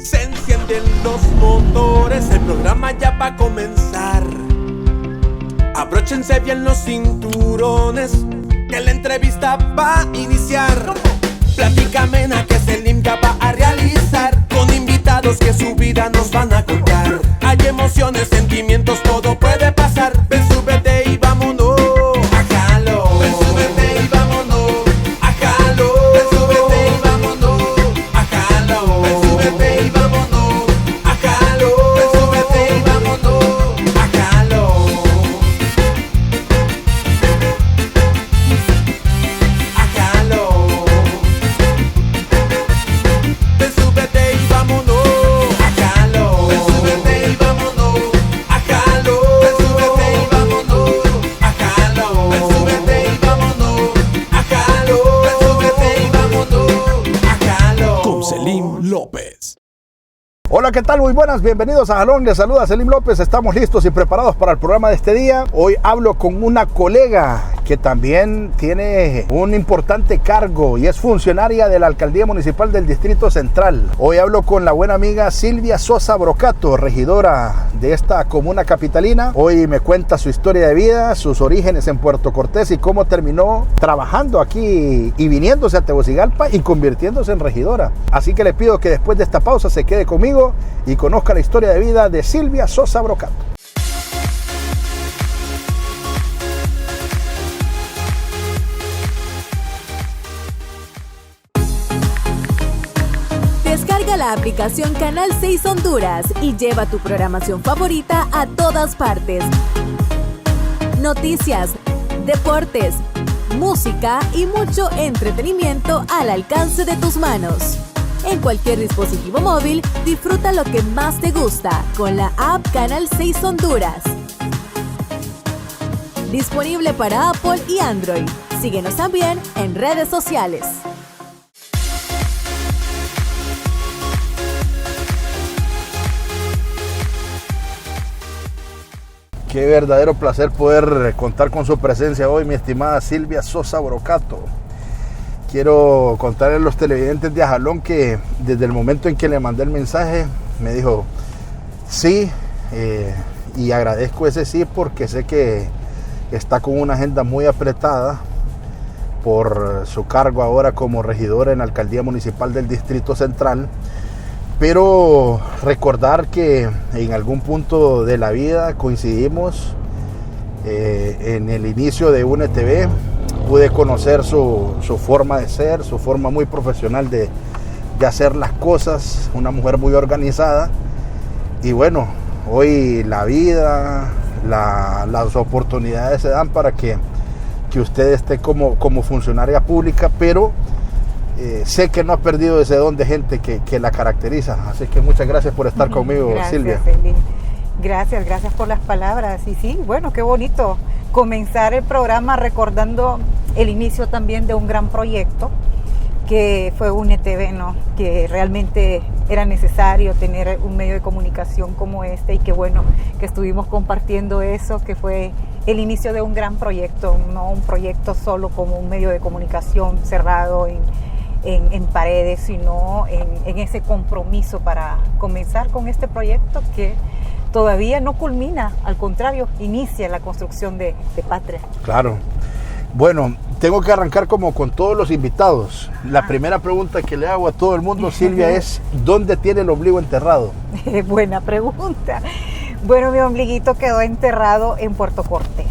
Se encienden los motores, el programa ya va a comenzar. Abróchense bien los cinturones, que la entrevista va a iniciar. Plática amena que Selim ya va a realizar, con invitados que su vida nos van a contar. Hay emociones, sentimientos, todo puede pasar. Ven, súbete y vámonos a Jalo. Ven, súbete y vámonos a Jalo. Ven, súbete y vámonos a Jalo. Ven, súbete y vámonos a Jalo. Ven, súbete y vámonos a Jalo. A Jalo. Ven, súbete y vámonos a Jalo. Ven, súbete y vámonos a Jalo. Ven, súbete y vámonos a Jalo. Ven, súbete y vámonos a Jalo. Ven, súbete y vámonos a Jalo. Con Selim López. Hola, ¿qué tal? Muy buenas, bienvenidos a Jalón. Les saluda Selim López. Estamos listos y preparados para el programa de este día. Hoy hablo con una colega que también tiene un importante cargo y es funcionaria de la Alcaldía Municipal del Distrito Central. Hoy hablo con la buena amiga Silvia Sosa Brocato, regidora de esta comuna capitalina. Hoy me cuenta su historia de vida, sus orígenes en Puerto Cortés y cómo terminó trabajando aquí y viniéndose a Tegucigalpa y convirtiéndose en regidora. Así que le pido que después de esta pausa se quede conmigo y conozca la historia de vida de Silvia Sosa Brocato. Descarga la aplicación Canal 6 Honduras y lleva tu programación favorita a todas partes. Noticias, deportes, música y mucho entretenimiento al alcance de tus manos. En cualquier dispositivo móvil, disfruta lo que más te gusta con la app Canal 6 Honduras. Disponible para Apple y Android. Síguenos también en redes sociales. Qué verdadero placer poder contar con su presencia hoy, mi estimada Silvia Sosa Brocato. Quiero contarles a los televidentes de Ajalón que desde el momento en que le mandé el mensaje me dijo sí, y agradezco ese sí porque sé que está con una agenda muy apretada por su cargo ahora como regidora en la Alcaldía Municipal del Distrito Central, pero recordar que en algún punto de la vida coincidimos en el inicio de UNETV. Pude conocer su forma de ser, su forma muy profesional de hacer las cosas, una mujer muy organizada. Y bueno, hoy la vida, las oportunidades se dan para que usted esté como funcionaria pública, pero sé que no ha perdido ese don de gente que la caracteriza. Así que muchas gracias por estar conmigo, gracias, Silvia. Selim. Gracias por las palabras. Y sí, bueno, qué bonito comenzar el programa recordando el inicio también de un gran proyecto que fue UNETV, ¿no? Que realmente era necesario tener un medio de comunicación como este y qué bueno que estuvimos compartiendo eso, que fue el inicio de un gran proyecto, no un proyecto solo como un medio de comunicación cerrado en paredes, sino en ese compromiso para comenzar con este proyecto que todavía no culmina, al contrario, inicia la construcción de patria. Claro. Bueno, tengo que arrancar como con todos los invitados. La primera pregunta que le hago a todo el mundo, Silvia, es ¿dónde tiene el ombligo enterrado? Buena pregunta. Bueno, mi ombliguito quedó enterrado en Puerto Cortés.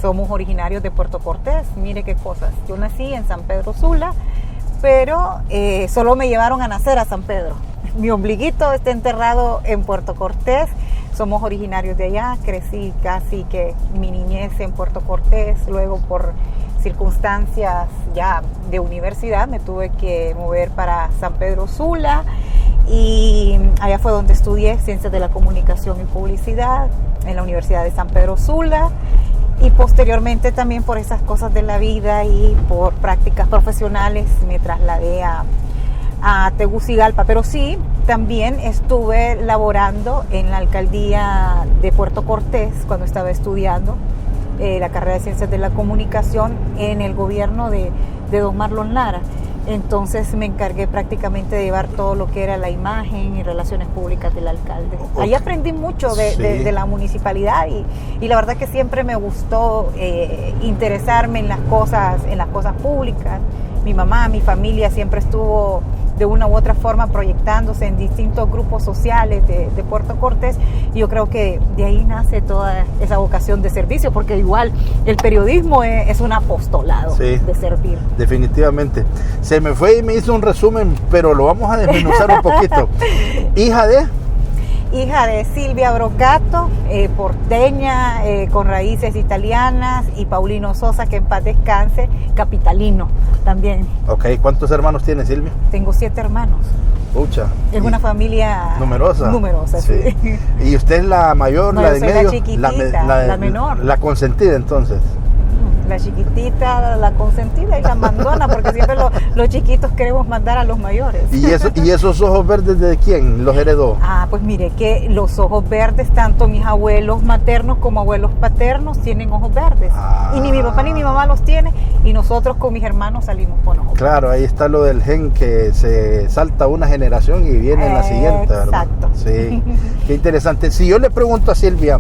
Somos originarios de Puerto Cortés, mire qué cosas. Yo nací en San Pedro Sula, pero solo me llevaron a nacer a San Pedro. Mi ombliguito está enterrado en Puerto Cortés. Somos originarios de allá, crecí casi que mi niñez en Puerto Cortés, luego por circunstancias ya de universidad me tuve que mover para San Pedro Sula y allá fue donde estudié Ciencias de la Comunicación y Publicidad en la Universidad de San Pedro Sula y posteriormente también por esas cosas de la vida y por prácticas profesionales me trasladé a Tegucigalpa, pero sí, también estuve laborando en la alcaldía de Puerto Cortés cuando estaba estudiando la carrera de Ciencias de la Comunicación en el gobierno de don Marlon Lara. Entonces me encargué prácticamente de llevar todo lo que era la imagen y relaciones públicas del alcalde. Ahí aprendí mucho de la municipalidad y la verdad que siempre me gustó interesarme en las cosas públicas. Mi mamá, mi familia siempre estuvo de una u otra forma proyectándose en distintos grupos sociales de Puerto Cortés, y yo creo que de ahí nace toda esa vocación de servicio, porque igual el periodismo es un apostolado de servir. Definitivamente. Se me fue y me hizo un resumen, pero lo vamos a desmenuzar un poquito. Hija de Silvia Brocato, porteña, con raíces italianas, y Paulino Sosa, que en paz descanse, capitalino también. Ok, ¿cuántos hermanos tiene Silvia? Tengo 7 hermanos. Pucha. Es una familia numerosa. Sí. ¿Y usted es la mayor, no, la de soy medio? La chiquitita, la menor. La consentida, entonces. La chiquitita, la consentida y la mandona, porque siempre los chiquitos queremos mandar a los mayores. ¿Y esos ojos verdes de quién los heredó? Pues mire que los ojos verdes, tanto mis abuelos maternos como abuelos paternos tienen ojos verdes. Y ni mi papá ni mi mamá los tienen, y nosotros con mis hermanos salimos con ojos verdes. Claro, ahí está lo del gen que se salta una generación y viene en la siguiente, ¿verdad? Exacto. Sí, qué interesante. Si yo le pregunto a Silvia,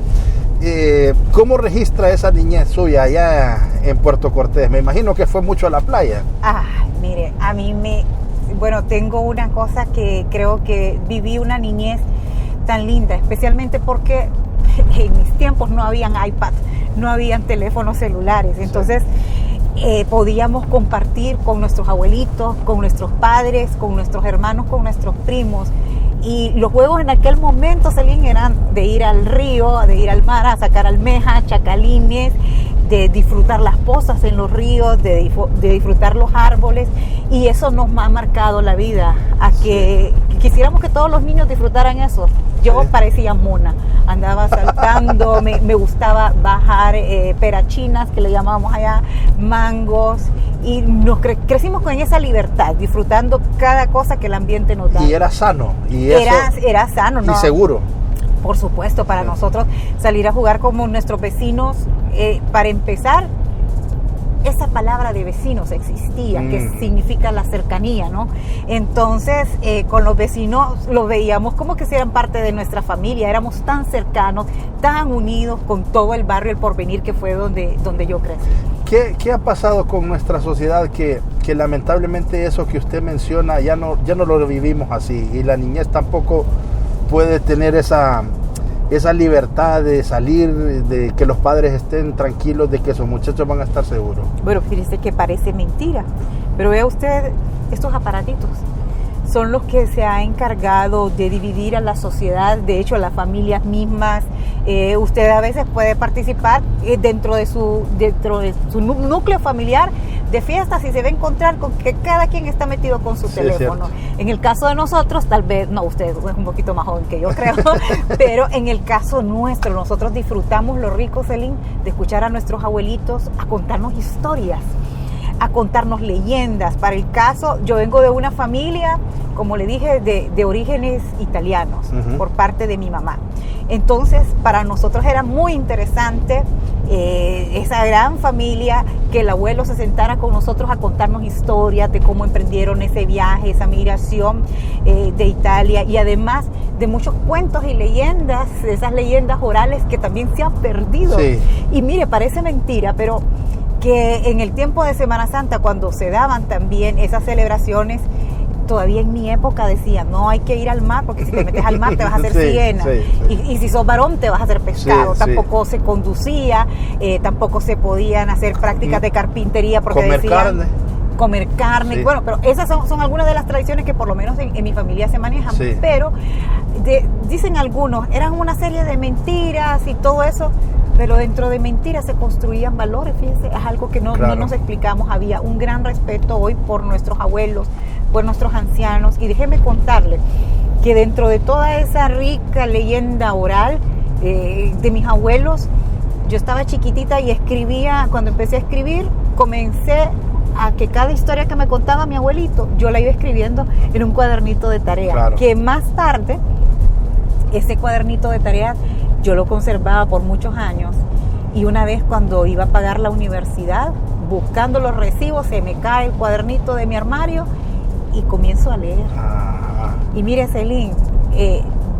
¿cómo registra esa niñez suya allá en Puerto Cortés? Me imagino que fue mucho a la playa. Mire, a mí tengo una cosa que creo que viví una niñez tan linda, especialmente porque en mis tiempos no habían iPad, no habían teléfonos celulares, entonces podíamos compartir con nuestros abuelitos, con nuestros padres, con nuestros hermanos, con nuestros primos. Y los juegos en aquel momento eran de ir al río, de ir al mar a sacar almejas, chacalines, de disfrutar las pozas en los ríos, de disfrutar los árboles, y eso nos ha marcado la vida, a que quisiéramos que todos los niños disfrutaran eso. Yo parecía mona, andaba saltando, me gustaba bajar perachinas, que le llamábamos allá, mangos, y nos crecimos con esa libertad, disfrutando cada cosa que el ambiente nos daba. Y era sano. Era sano, ¿no? Y seguro. Por supuesto, para nosotros salir a jugar como nuestros vecinos, para empezar, esa palabra de vecinos existía, que significa la cercanía, ¿no? Entonces, con los vecinos los veíamos como que si eran parte de nuestra familia, éramos tan cercanos, tan unidos con todo el barrio El Porvenir, que fue donde yo crecí. ¿Qué ha pasado con nuestra sociedad que lamentablemente eso que usted menciona ya no lo vivimos así, y la niñez tampoco puede tener esa libertad de salir, de que los padres estén tranquilos de que esos muchachos van a estar seguros? Bueno, fíjese que parece mentira, pero vea usted, estos aparatitos son los que se ha encargado de dividir a la sociedad, de hecho a las familias mismas. Usted a veces puede participar dentro de su núcleo familiar de fiestas y se va a encontrar con que cada quien está metido con su teléfono. En el caso de nosotros, tal vez, no, usted es un poquito más joven que yo creo, pero en el caso nuestro, nosotros disfrutamos lo rico, Celín, de escuchar a nuestros abuelitos a contarnos historias, a contarnos leyendas. Para el caso, yo vengo de una familia, como le dije, de orígenes italianos, por parte de mi mamá. Entonces, para nosotros era muy interesante esa gran familia, que el abuelo se sentara con nosotros a contarnos historias de cómo emprendieron ese viaje, esa migración de Italia, y además de muchos cuentos y leyendas, esas leyendas orales que también se han perdido. Sí. Y mire, parece mentira, pero que en el tiempo de Semana Santa, cuando se daban también esas celebraciones, todavía en mi época decían, no hay que ir al mar, porque si te metes al mar te vas a hacer siena, y si sos varón te vas a hacer pescado. Tampoco se conducía, tampoco se podían hacer prácticas de carpintería, porque comer carne. Bueno, pero esas son algunas de las tradiciones que por lo menos en mi familia se manejan, pero dicen algunos, eran una serie de mentiras y todo eso, pero dentro de mentiras se construían valores. Fíjense, es algo que no nos explicamos. Había un gran respeto hoy por nuestros abuelos, por nuestros ancianos, y déjeme contarle que dentro de toda esa rica leyenda oral de mis abuelos, yo estaba chiquitita y escribía. Cuando empecé a escribir, comencé a que cada historia que me contaba mi abuelito, yo la iba escribiendo en un cuadernito de tarea, que más tarde ese cuadernito de tareas yo lo conservaba por muchos años, y una vez cuando iba a pagar la universidad, buscando los recibos, se me cae el cuadernito de mi armario y comienzo a leer. Y mire, Celín,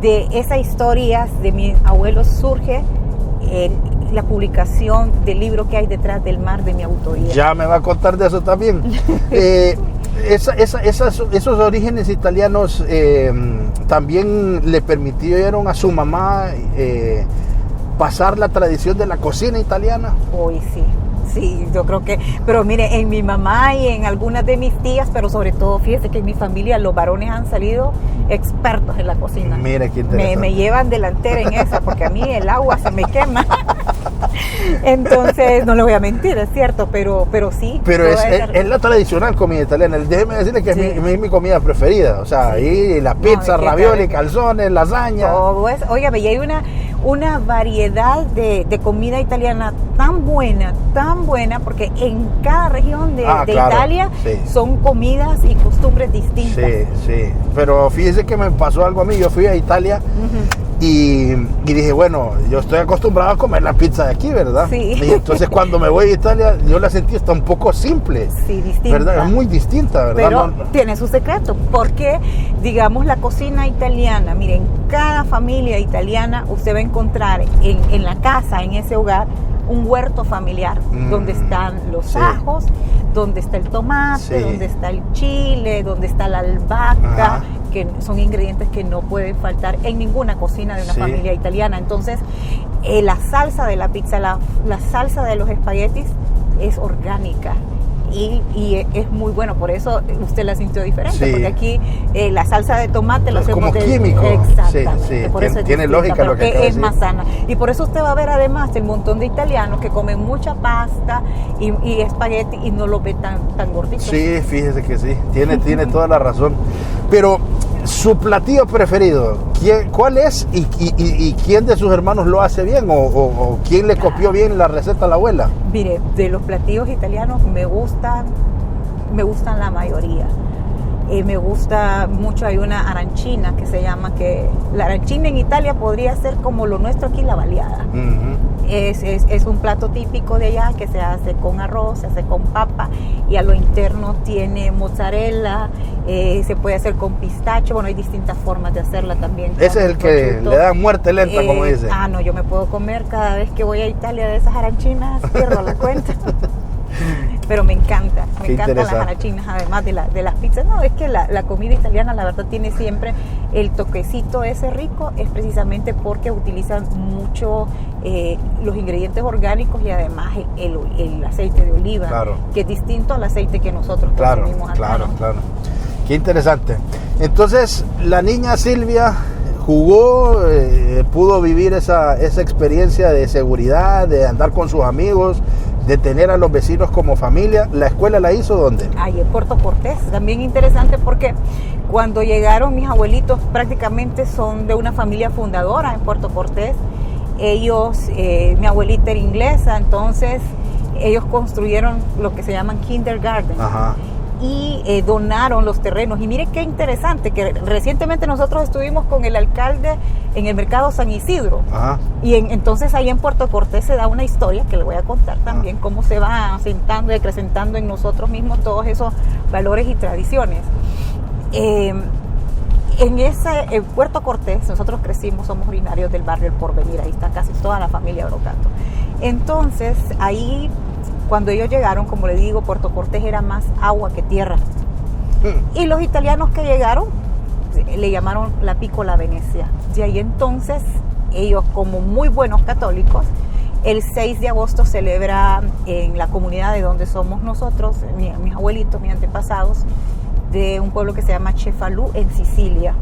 de esas historias de mis abuelos surge la publicación del libro que hay detrás del mar de mi autoría. Ya me va a contar de eso también. Esos orígenes italianos también le permitieron a su mamá pasar la tradición de la cocina italiana. Hoy sí, yo creo que, pero mire, en mi mamá y en algunas de mis tías, pero sobre todo, fíjese que en mi familia los varones han salido expertos en la cocina. Mire qué interesante. Me llevan delantera en esa, porque a mí el agua se me quema. Entonces, no le voy a mentir, es cierto, pero sí. Pero es la tradicional comida italiana. Déjeme decirle que es mi comida preferida. O sea, ahí la pizza, ravioli, calzones, lasaña. Todo eso. Óigame, y hay una variedad de comida italiana tan buena, porque en cada región de claro, Italia son comidas y costumbres distintas. Sí. Pero fíjese que me pasó algo a mí. Yo fui a Italia y dije, bueno, yo estoy acostumbrado a comer la pizza de aquí, ¿verdad? Sí. Y entonces cuando me voy a Italia, yo la sentí hasta un poco simple. Sí, distinta. ¿Verdad? Es muy distinta, ¿verdad? Pero tiene su secreto, porque, digamos, la cocina italiana, miren, cada familia italiana usted va a encontrar en la casa, en ese hogar, un huerto familiar, donde están los ajos, donde está el tomate, donde está el chile, donde está la albahaca, que son ingredientes que no pueden faltar en ninguna cocina de una familia italiana. Entonces, la salsa de la pizza, la salsa de los espaguetis es orgánica. Y es muy bueno, por eso usted la sintió diferente, porque aquí la salsa de tomate la hacemos como químico. Exactamente, por eso tiene distinta, lógica lo que es más sana. Y por eso usted va a ver además el montón de italianos que comen mucha pasta y espagueti y no lo ve tan gorditos. Sí, fíjese que sí, tiene toda la razón. Pero su platillo preferido, ¿cuál es y quién de sus hermanos lo hace bien o quién le copió bien la receta a la abuela? Mire, de los platillos italianos me gustan la mayoría. Me gusta mucho, hay una arancina que se llama, que la arancina en Italia podría ser como lo nuestro aquí, la baleada. Es un plato típico de allá que se hace con arroz, se hace con papa y a lo interno tiene mozzarella, se puede hacer con pistacho, bueno, hay distintas formas de hacerla también. Ese es el que le da muerte lenta, como dice. No, yo me puedo comer cada vez que voy a Italia de esas aranchinas, pierdo la cuenta. Pero me encantan las arachinas, además de las pizzas. No, es que la comida italiana, la verdad, tiene siempre el toquecito ese rico, es precisamente porque utilizan mucho los ingredientes orgánicos y además el aceite de oliva, que es distinto al aceite que nosotros consumimos acá. Claro. Qué interesante. Entonces, la niña Silvia jugó, pudo vivir esa experiencia de seguridad, de andar con sus amigos, de tener a los vecinos como familia. ¿La escuela la hizo dónde? Ahí en Puerto Cortés. También interesante porque cuando llegaron mis abuelitos prácticamente son de una familia fundadora en Puerto Cortés. Ellos, mi abuelita era inglesa, entonces ellos construyeron lo que se llaman kindergarten. Y donaron los terrenos. Y mire qué interesante, que recientemente nosotros estuvimos con el alcalde en el mercado San Isidro. Y entonces ahí en Puerto Cortés se da una historia que le voy a contar también, cómo se va asentando y acrecentando en nosotros mismos todos esos valores y tradiciones. En Puerto Cortés, nosotros crecimos, somos originarios del barrio El Porvenir, ahí está casi toda la familia Brocato. Entonces ahí, cuando ellos llegaron, como le digo, Puerto Cortés era más agua que tierra. Y los italianos que llegaron le llamaron la Piccola Venecia. De ahí entonces, ellos como muy buenos católicos, el 6 de agosto celebra en la comunidad de donde somos nosotros, mis abuelitos, mis antepasados, de un pueblo que se llama Cefalù, en Sicilia.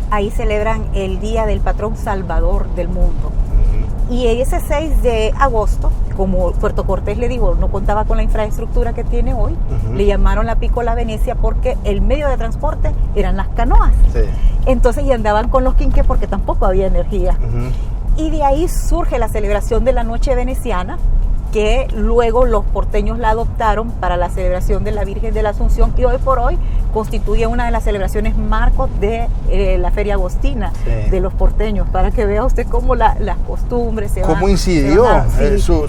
Ahí celebran el Día del Patrón Salvador del mundo. Y ese 6 de agosto, como Puerto Cortés, le digo, no contaba con la infraestructura que tiene hoy, le llamaron la Piccola Venecia porque el medio de transporte eran las canoas. Entonces, y andaban con los quinques porque tampoco había energía. Y de ahí surge la celebración de la Noche Veneciana, que luego los porteños la adoptaron para la celebración de la Virgen de la Asunción, y hoy por hoy constituye una de las celebraciones marcos de la Feria Agostina de los porteños, para que vea usted cómo las costumbres se van. ¿Cómo incidió su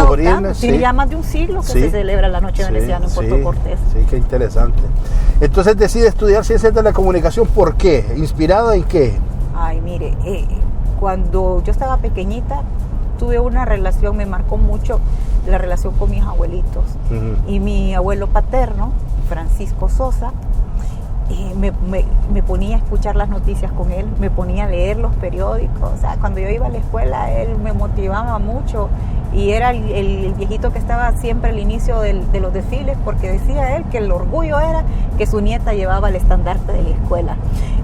origen? Tiene ya más de un siglo que se celebra la Noche Veneciana en Puerto Cortés. Sí, qué interesante. Entonces decide estudiar Ciencias de la Comunicación, ¿por qué? ¿Inspirada en qué? Ay, mire, cuando yo estaba pequeñita, tuve una relación, me marcó mucho la relación con mis abuelitos. Y mi abuelo paterno, Francisco Sosa, me ponía a escuchar las noticias con él, me ponía a leer los periódicos. O sea, cuando yo iba a la escuela, él me motivaba mucho, y era el viejito que estaba siempre al inicio de los desfiles, porque decía él que el orgullo era que su nieta llevaba el estandarte de la escuela.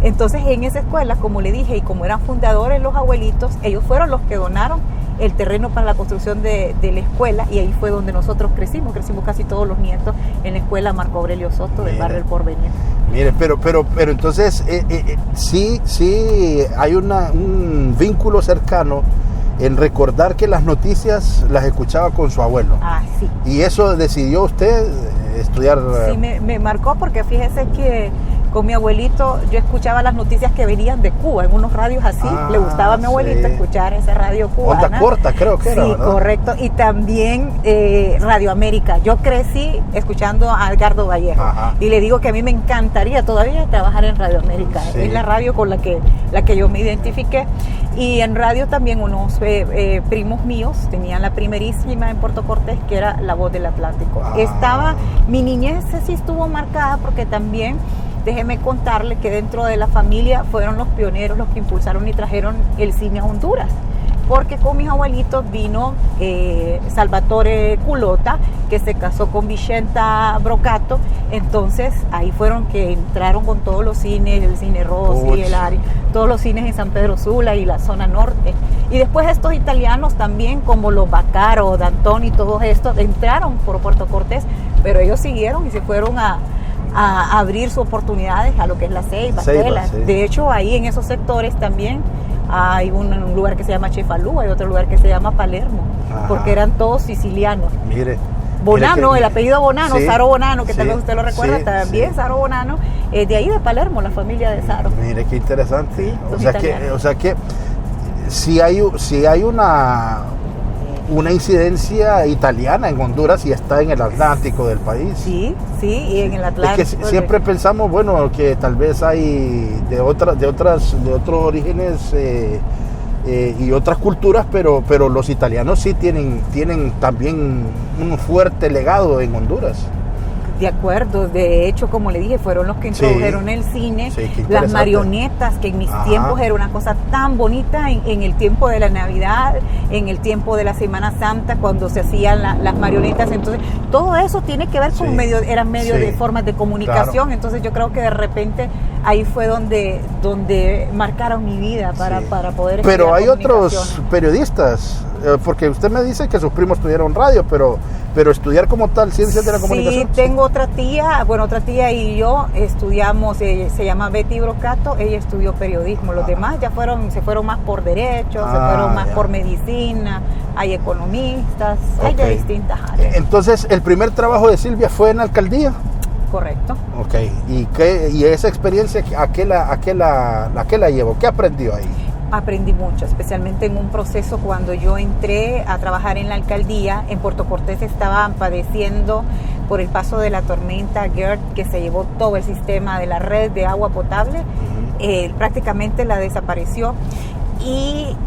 Entonces, en esa escuela, como le dije, y como eran fundadores los abuelitos, ellos fueron los que donaron el terreno para la construcción de la escuela, y ahí fue donde nosotros crecimos casi todos los nietos en la escuela Marco Aurelio Soto del barrio El Porvenir. Mire, pero entonces sí hay un vínculo cercano en recordar que las noticias las escuchaba con su abuelo. Ah, sí. Y eso decidió usted estudiar. Sí, me marcó, porque fíjese que con mi abuelito yo escuchaba las noticias que venían de Cuba en unos radios así. Le gustaba a mi abuelito escuchar esa radio cubana. Onda corta, creo que era, sí, ¿verdad? Correcto. Y también Radio América. Yo crecí escuchando a Edgardo Vallejo. Y le digo que a mí me encantaría todavía trabajar en Radio América. Sí. Es la radio con la que yo me identifiqué. Y en radio también unos primos míos tenían la primerísima en Puerto Cortés, que era La Voz del Atlántico. Mi niñez sí estuvo marcada, porque también, déjeme contarle que dentro de la familia fueron los pioneros los que impulsaron y trajeron el cine a Honduras, porque con mis abuelitos vino Salvatore Culota, que se casó con Vicenta Brocato. Entonces ahí fueron que entraron con todos los cines, el Cine Rossi, el Ari, todos los cines en San Pedro Sula y la zona norte. Y después estos italianos también, como los Baccaro, D'Antoni, todos estos entraron por Puerto Cortés, pero ellos siguieron y se fueron a abrir sus oportunidades a lo que es la Ceiba, Tela. Sí. De hecho, ahí en esos sectores también hay un lugar que se llama Chefalú, hay otro lugar que se llama Palermo, porque eran todos sicilianos. Mire. Bonano, el apellido Bonano, Saro Bonano, que tal vez usted lo recuerda, también Saro Bonano, de ahí de Palermo, la familia de Saro. Mire, qué interesante. Sí, o sea que si hay una incidencia italiana en Honduras y está en el Atlántico del país. Sí, y en el Atlántico. Es que siempre pensamos, bueno, que tal vez hay de otros orígenes y otras culturas, pero los italianos sí tienen también un fuerte legado en Honduras. De acuerdo, de hecho, como le dije, fueron los que introdujeron el cine, las marionetas, que en mis tiempos era una cosa tan bonita, en el tiempo de la Navidad, en el tiempo de la Semana Santa, cuando se hacían las marionetas. Entonces, todo eso tiene que ver con eran medios de formas de comunicación. Entonces, yo creo que de repente ahí fue donde marcaron mi vida para poder estudiar. Pero hay otros periodistas, porque usted me dice que sus primos estudiaron radio, pero estudiar como tal Ciencias de la Comunicación. Sí, tengo otra tía y yo estudiamos, se llama Betty Brocato, ella estudió periodismo. Los demás se fueron más por derecho, se fueron más por medicina, hay economistas, hay de distintas áreas. Entonces, ¿el primer trabajo de Silvia fue en la alcaldía? Correcto. Ok, ¿y esa experiencia a qué la llevó? ¿Qué aprendió ahí? Aprendí mucho, especialmente en un proceso cuando yo entré a trabajar en la alcaldía. En Puerto Cortés estaban padeciendo por el paso de la tormenta Gert, que se llevó todo el sistema de la red de agua potable, prácticamente la desapareció. Y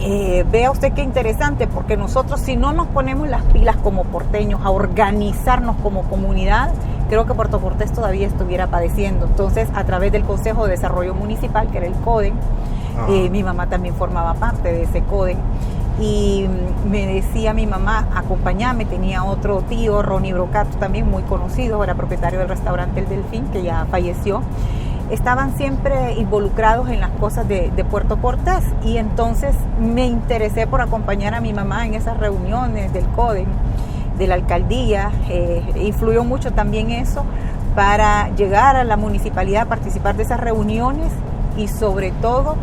vea usted qué interesante, porque nosotros, si no nos ponemos las pilas como porteños a organizarnos como comunidad, creo que Puerto Cortés todavía estuviera padeciendo. Entonces, a través del Consejo de Desarrollo Municipal, que era el CODEN, mi mamá también formaba parte de ese CODEN, y me decía mi mamá, acompáñame. Tenía otro tío, Ronnie Brocato, también muy conocido, era propietario del restaurante El Delfín, que ya falleció. Estaban siempre involucrados en las cosas de Puerto Cortés, y entonces me interesé por acompañar a mi mamá en esas reuniones del CODEN, de la alcaldía. Influyó mucho también eso para llegar a la municipalidad, participar de esas reuniones y sobre todo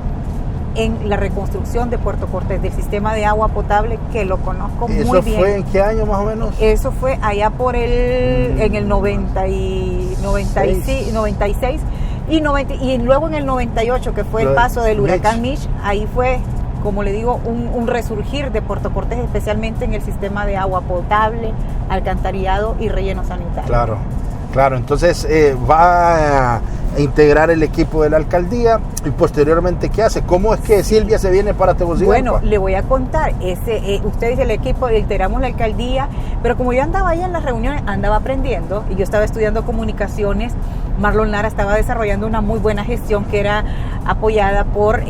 en la reconstrucción de Puerto Cortés, del sistema de agua potable, que lo conozco muy bien. ¿Eso fue en qué año más o menos? Eso fue allá por en el 96 y luego en el 98, que fue el paso del huracán Mitch. Ahí fue, como le digo, un resurgir de Puerto Cortés, especialmente en el sistema de agua potable, alcantarillado y relleno sanitario. Claro, entonces va a integrar el equipo de la alcaldía y posteriormente, ¿qué hace? ¿Cómo es que Silvia se viene para Tegucigalpa? Bueno, le voy a contar, usted dice el equipo, integramos la alcaldía, pero como yo andaba ahí en las reuniones, andaba aprendiendo y yo estaba estudiando comunicaciones. Marlon Lara estaba desarrollando una muy buena gestión que era apoyada por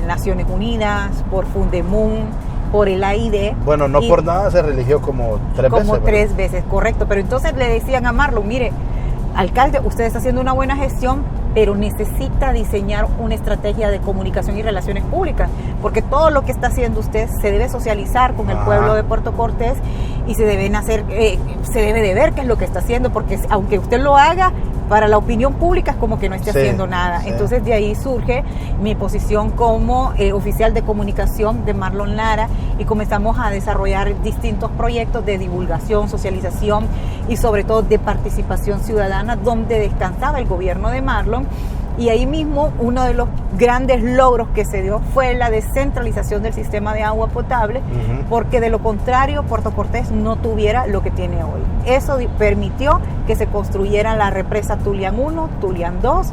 Naciones Unidas, por Fundemun, por el AID. Bueno, no por nada se religió como 3 veces. Como 3 veces, correcto. Pero entonces le decían a Marlon, mire, alcalde, usted está haciendo una buena gestión, pero necesita diseñar una estrategia de comunicación y relaciones públicas, porque todo lo que está haciendo usted se debe socializar con el pueblo de Puerto Cortés y se debe de ver qué es lo que está haciendo, porque aunque usted lo haga, para la opinión pública es como que no esté haciendo nada. Entonces de ahí surge mi posición como oficial de comunicación de Marlon Lara y comenzamos a desarrollar distintos proyectos de divulgación, socialización y sobre todo de participación ciudadana, donde descansaba el gobierno de Marlon. Y ahí mismo uno de los grandes logros que se dio fue la descentralización del sistema de agua potable, porque de lo contrario Puerto Cortés no tuviera lo que tiene hoy. Eso permitió que se construyera la represa Tulián 1, Tulián 2,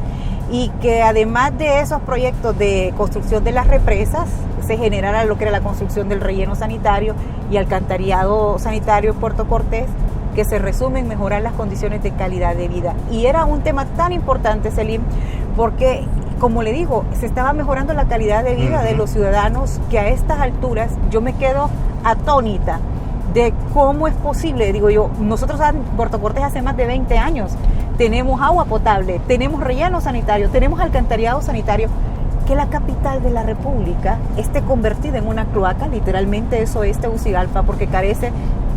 y que además de esos proyectos de construcción de las represas, se generara lo que era la construcción del relleno sanitario y alcantarillado sanitario en Puerto Cortés, que se resume en mejorar las condiciones de calidad de vida. Y era un tema tan importante, Selim, porque, como le digo, se estaba mejorando la calidad de vida de los ciudadanos, que a estas alturas yo me quedo atónita de cómo es posible. Digo yo, nosotros en Puerto Cortés hace más de 20 años tenemos agua potable, tenemos relleno sanitario, tenemos alcantarillado sanitario, que la capital de la República esté convertida en una cloaca, literalmente eso es Tegucigalpa, porque carece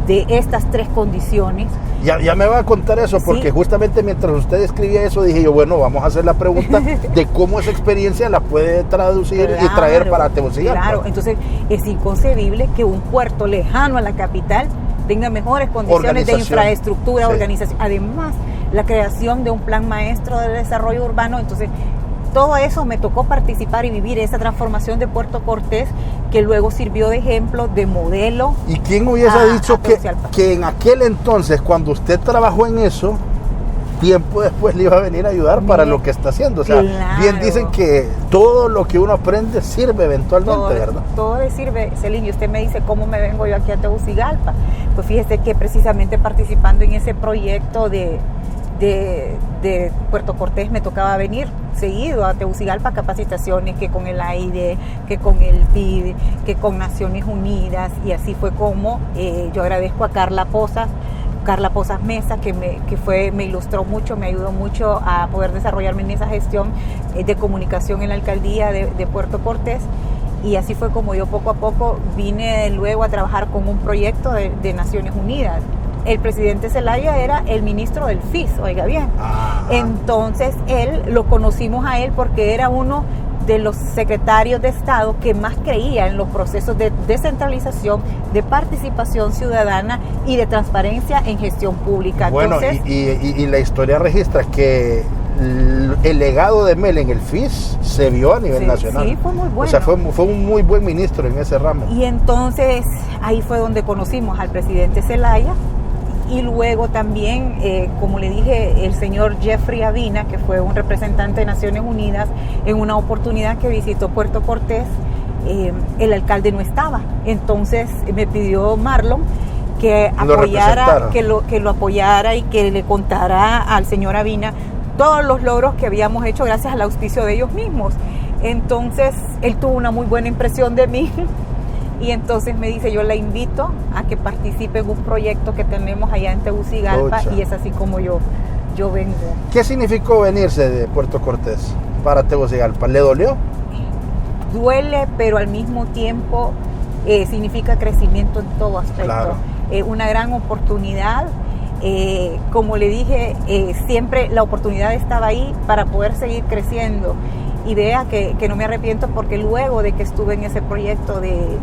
de estas 3 condiciones. Ya me va a contar eso, porque justamente mientras usted escribía eso, dije yo, bueno, vamos a hacer la pregunta de cómo esa experiencia la puede traducir y traer para Tegucigalpa. Claro, entonces es inconcebible que un puerto lejano a la capital tenga mejores condiciones de infraestructura, organización, además la creación de un plan maestro de desarrollo urbano. Entonces todo eso me tocó participar y vivir esa transformación de Puerto Cortés, que luego sirvió de ejemplo, de modelo. ¿Y quién hubiese dicho que en aquel entonces, cuando usted trabajó en eso, tiempo después le iba a venir a ayudar para lo que está haciendo? O sea, bien dicen que todo lo que uno aprende sirve eventualmente, ¿verdad? Todo le sirve, Celín. Y usted me dice, ¿cómo me vengo yo aquí a Tegucigalpa? Pues fíjese que precisamente participando en ese proyecto de Puerto Cortés me tocaba venir seguido a Tegucigalpa, capacitaciones, que con el AID, que con el PID, que con Naciones Unidas, y así fue como yo agradezco a Carla Pozas Mesa, que me ilustró mucho, me ayudó mucho a poder desarrollarme en esa gestión de comunicación en la alcaldía de Puerto Cortés. Y así fue como yo poco a poco vine luego a trabajar con un proyecto de Naciones Unidas. El presidente Zelaya era el ministro del FIS, oiga bien. Entonces lo conocimos a él porque era uno de los secretarios de Estado que más creía en los procesos de descentralización, de participación ciudadana y de transparencia en gestión pública. Bueno, entonces, y la historia registra que el legado de Mel en el FIS se vio a nivel nacional. Sí, fue muy bueno. O sea, fue un muy buen ministro en ese ramo. Y entonces ahí fue donde conocimos al presidente Zelaya. Y luego también, como le dije, el señor Jeffrey Avina, que fue un representante de Naciones Unidas, en una oportunidad que visitó Puerto Cortés, el alcalde no estaba. Entonces me pidió Marlon que lo apoyara y que le contara al señor Avina todos los logros que habíamos hecho gracias al auspicio de ellos mismos. Entonces él tuvo una muy buena impresión de mí. Y entonces me dice, yo la invito a que participe en un proyecto que tenemos allá en Tegucigalpa. Y es así como yo vengo. ¿Qué significó venirse de Puerto Cortés para Tegucigalpa? ¿Le dolió? Duele, pero al mismo tiempo significa crecimiento en todo aspecto. Claro. Una gran oportunidad. Como le dije, siempre la oportunidad estaba ahí para poder seguir creciendo. y vea que no me arrepiento, porque luego de que estuve en ese proyecto del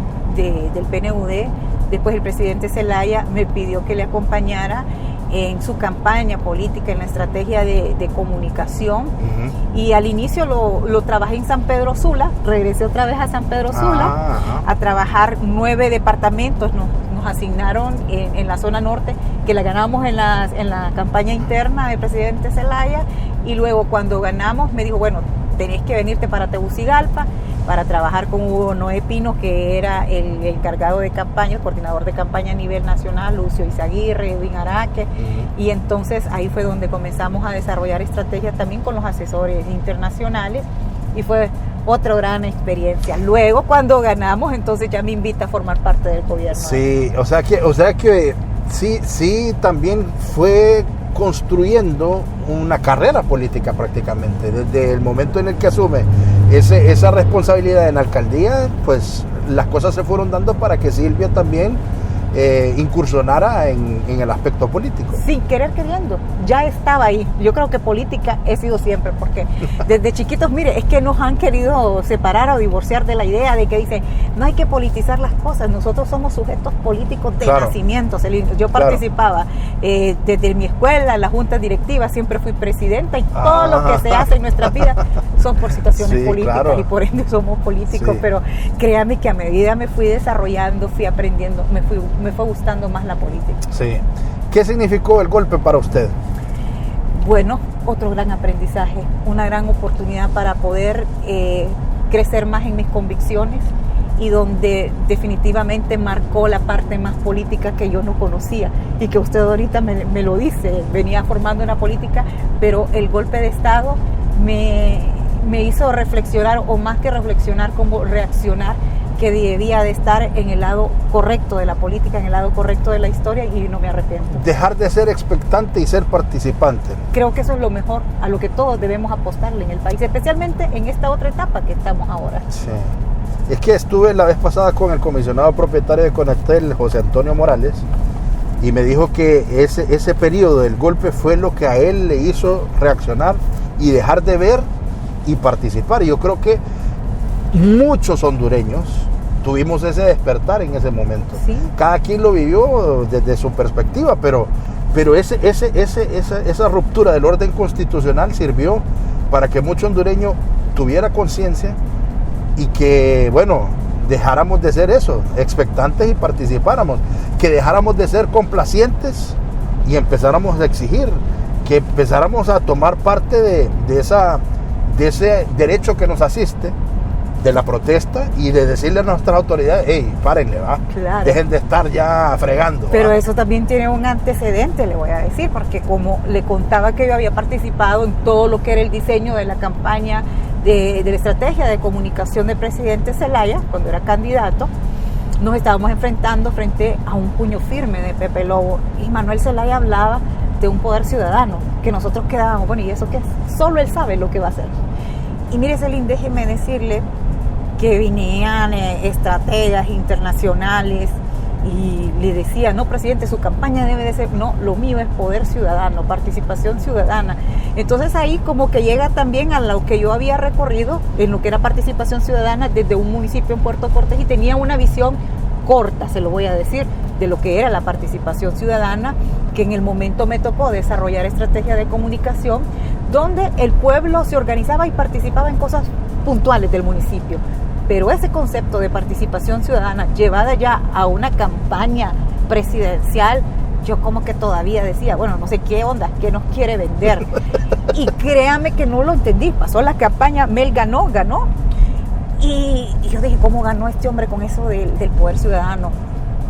PNUD, después el presidente Zelaya me pidió que le acompañara en su campaña política, en la estrategia de comunicación. Y al inicio lo trabajé en San Pedro Sula, regresé otra vez a San Pedro Sula a trabajar 9 departamentos, nos asignaron en la zona norte, que la ganamos en la campaña interna del presidente Zelaya, y luego cuando ganamos me dijo, bueno, tenés que venirte para Tegucigalpa para trabajar con Hugo Noé Pino, que era el encargado de campaña, el coordinador de campaña a nivel nacional, Lucio Izaguirre, Edwin Araque, y entonces ahí fue donde comenzamos a desarrollar estrategias también con los asesores internacionales, y fue otra gran experiencia. Luego cuando ganamos, entonces ya me invita a formar parte del gobierno. Sí, o sea que sí también fue construyendo una carrera política prácticamente. Desde el momento en el que asume esa responsabilidad en la alcaldía, pues las cosas se fueron dando para que Silvia también incursionara en el aspecto político. Sin querer queriendo, ya estaba ahí. Yo creo que política he sido siempre, porque desde chiquitos, mire, es que nos han querido separar o divorciar de la idea de que dicen, no hay que politizar las cosas, nosotros somos sujetos políticos de nacimiento. Yo participaba desde mi escuela, en la junta directiva, siempre fui presidenta, y todo lo que se hace en nuestras vidas son por situaciones políticas, y por ende somos políticos. Pero créame que a medida me fui desarrollando, fui aprendiendo, me fue gustando más la política. Sí. ¿Qué significó el golpe para usted? Bueno, otro gran aprendizaje, una gran oportunidad para poder crecer más en mis convicciones, y donde definitivamente marcó la parte más política que yo no conocía, y que usted ahorita me lo dice, venía formando una política, pero el golpe de Estado me hizo reflexionar, o más que reflexionar, como reaccionar, que debía de estar en el lado correcto de la política, en el lado correcto de la historia, y no me arrepiento. Dejar de ser expectante y ser participante. Creo que eso es lo mejor, a lo que todos debemos apostarle en el país, especialmente en esta otra etapa que estamos ahora. Sí. Es que estuve la vez pasada con el comisionado propietario de Conatel, José Antonio Morales, y me dijo que ese periodo del golpe fue lo que a él le hizo reaccionar y dejar de ver y participar. Y yo creo que muchos hondureños tuvimos ese despertar en ese momento. ¿Sí? Cada quien lo vivió desde su perspectiva, pero esa ruptura del orden constitucional sirvió para que mucho hondureño tuviera conciencia, y que, bueno, dejáramos de ser eso, expectantes, y participáramos, que dejáramos de ser complacientes y empezáramos a exigir, que empezáramos a tomar parte de ese derecho que nos asiste, de la protesta, y de decirle a nuestras autoridades, hey, párenle, ¿va? Claro. Dejen de estar ya fregando. Pero ¿va? Eso también tiene un antecedente, le voy a decir, porque como le contaba que yo había participado en todo lo que era el diseño de la campaña de la estrategia de comunicación del presidente Zelaya, cuando era candidato, nos estábamos enfrentando frente a un puño firme de Pepe Lobo, y Manuel Zelaya hablaba de un poder ciudadano, que nosotros quedábamos, bueno, ¿y eso qué es? Solo él sabe lo que va a hacer. Y mire, Celín, déjeme decirle que vinían estrategas internacionales y le decía, no, presidente, su campaña debe de ser, no, lo mío es poder ciudadano, participación ciudadana. Entonces ahí como que llega también a lo que yo había recorrido en lo que era participación ciudadana desde un municipio en Puerto Cortés, y tenía una visión corta, se lo voy a decir, de lo que era la participación ciudadana, que en el momento me tocó desarrollar estrategia de comunicación, donde el pueblo se organizaba y participaba en cosas puntuales del municipio. Pero ese concepto de participación ciudadana llevada ya a una campaña presidencial, yo como que todavía decía, bueno, no sé qué onda, qué nos quiere vender. Y créame que no lo entendí. Pasó la campaña, Mel ganó. Y yo dije, ¿cómo ganó este hombre con eso del poder ciudadano?